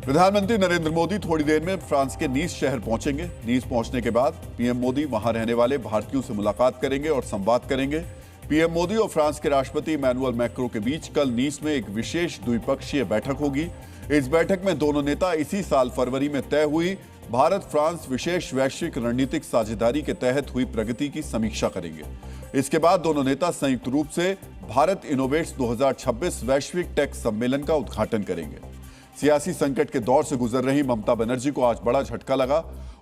प्रधानमंत्री नरेंद्र मोदी थोड़ी देर में फ्रांस के नीस शहर पहुंचेंगे। नीस पहुंचने के बाद पीएम मोदी वहां रहने वाले भारतीयों से मुलाकात करेंगे और संवाद करेंगे। पीएम मोदी और फ्रांस के राष्ट्रपति इमैनुअल मैक्रों के बीच कल नीस में एक विशेष द्विपक्षीय बैठक होगी। इस बैठक में दोनों नेता इसी साल फरवरी में तय हुई भारत फ्रांस विशेष वैश्विक रणनीतिक साझेदारी के तहत हुई प्रगति की समीक्षा करेंगे। इसके बाद दोनों नेता संयुक्त रूप से भारत इनोवेट्स 2026 वैश्विक टेक सम्मेलन का उद्घाटन करेंगे। सियासी संकट के दौर से गुजर रही ममता बनर्जी को आज बड़ा झटका लगा।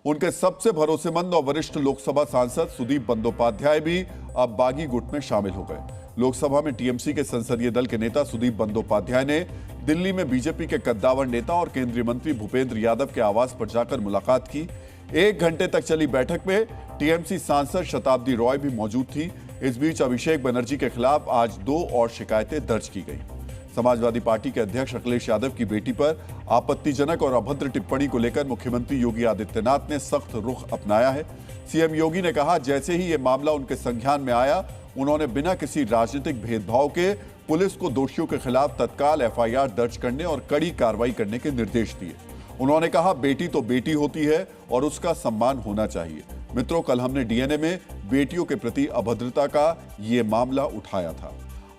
उनके सबसे भरोसेमंद और वरिष्ठ लोकसभा सांसद सुदीप बंदोपाध्याय भी अब बागी गुट में शामिल हो गए। लोकसभा में टीएमसी के संसदीय दल के नेता सुदीप बंदोपाध्याय ने दिल्ली में बीजेपी के कद्दावर नेता और केंद्रीय मंत्री भूपेंद्र यादव के आवास पर जाकर मुलाकात की। 1 घंटे तक चली बैठक में टीएमसी सांसद शताब्दी रॉय भी मौजूद थी। इस बीच अभिषेक बनर्जी के खिलाफ आज 2 और शिकायतें दर्ज की गई। समाजवादी पार्टी के अध्यक्ष अखिलेश यादव की बेटी पर आपत्तिजनक और अभद्र टिप्पणी को लेकर मुख्यमंत्री योगी आदित्यनाथ ने सख्त रुख अपनाया है। सीएम योगी ने कहा, जैसे ही यह मामला उनके संज्ञान में आया, उन्होंने बिना किसी राजनीतिक भेदभाव के पुलिस को दोषियों के खिलाफ तत्काल एफआईआर दर्ज करने और कड़ी कार्रवाई करने के निर्देश दिए। उन्होंने कहा, बेटी तो बेटी होती है और उसका सम्मान होना चाहिए। मित्रों, कल हमने डीएनए में बेटियों के प्रति अभद्रता का ये मामला उठाया था।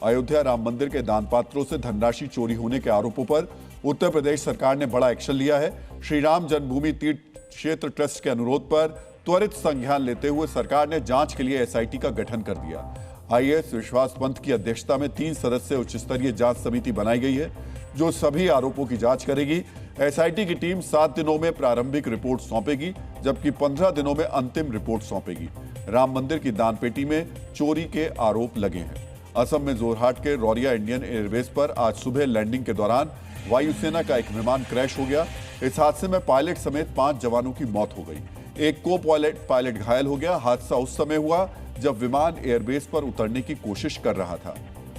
अयोध्या राम मंदिर के दान पात्रों से धनराशि चोरी होने के आरोपों पर उत्तर प्रदेश सरकार ने बड़ा एक्शन लिया है। श्री राम जन्मभूमि तीर्थ क्षेत्र ट्रस्ट के अनुरोध पर त्वरित संज्ञान लेते हुए सरकार ने जांच के लिए एसआईटी का गठन कर दिया। आईएएस विश्वास पंत की अध्यक्षता में 3 सदस्यीय उच्च स्तरीय जांच समिति बनाई गई है, जो सभी आरोपों की जांच करेगी। एसआईटी की टीम 7 दिनों में प्रारंभिक रिपोर्ट सौंपेगी, जबकि 15 दिनों में अंतिम रिपोर्ट सौंपेगी। राम मंदिर की दानपेटी में चोरी के आरोप लगे हैं। असम में जोरहाट के रौरिया इंडियन एयरबेस पर आज सुबह लैंडिंग के दौरान वायुसेना का एक विमान क्रैश हो गया। इस हादसे में पायलट समेत 5 जवानों की मौत हो गई। एक को पायलट घायल हो गया। हादसा उस समय हुआ जब विमान एयरबेस पर उतरने की कोशिश कर रहा था।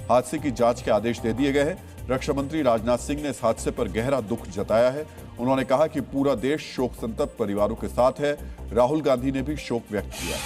हादसे की जांच के आदेश दे दिए गए हैं। रक्षा मंत्री राजनाथ सिंह ने इस हादसे पर गहरा दुख जताया है। उन्होंने कहा कि पूरा देश शोक संतप्त परिवारों के साथ है। राहुल गांधी ने भी शोक व्यक्त किया।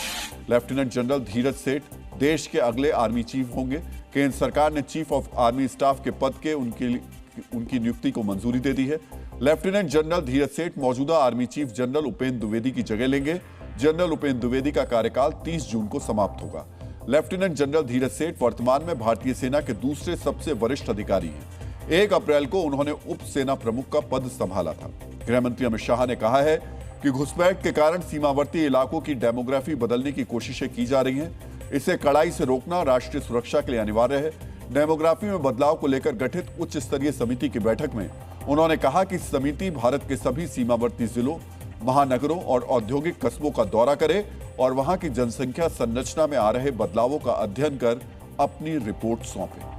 लेफ्टिनेंट जनरल धीरज सेठ देश के अगले आर्मी चीफ होंगे। केंद्र सरकार ने चीफ ऑफ आर्मी स्टाफ के पद के उनकी नियुक्ति को मंजूरी दे दी है। लेफ्टिनेंट जनरल धीरज सेठ मौजूदा army chief general Upendra Dwivedi की जगह लेंगे। जनरल उपेंद्र द्विवेदी का कार्यकाल 30 जून को समाप्त होगा। लेफ्टिनेंट जनरल धीरज सेठ वर्तमान में भारतीय सेना के दूसरे सबसे वरिष्ठ अधिकारी हैं। 1 अप्रैल को उन्होंने उप सेना प्रमुख का पद संभाला था। गृह मंत्री अमित शाह ने कहा है कि घुसपैठ के कारण सीमावर्ती इलाकों की डेमोग्राफी बदलने की कोशिशें की जा रही हैं। इसे कड़ाई से रोकना राष्ट्रीय सुरक्षा के लिए अनिवार्य है। डेमोग्राफी में बदलाव को लेकर गठित उच्च स्तरीय समिति की बैठक में उन्होंने कहा कि समिति भारत के सभी सीमावर्ती जिलों, महानगरों और औद्योगिक कस्बों का दौरा करे और वहां की जनसंख्या संरचना में आ रहे बदलावों का अध्ययन कर अपनी रिपोर्ट सौंपे।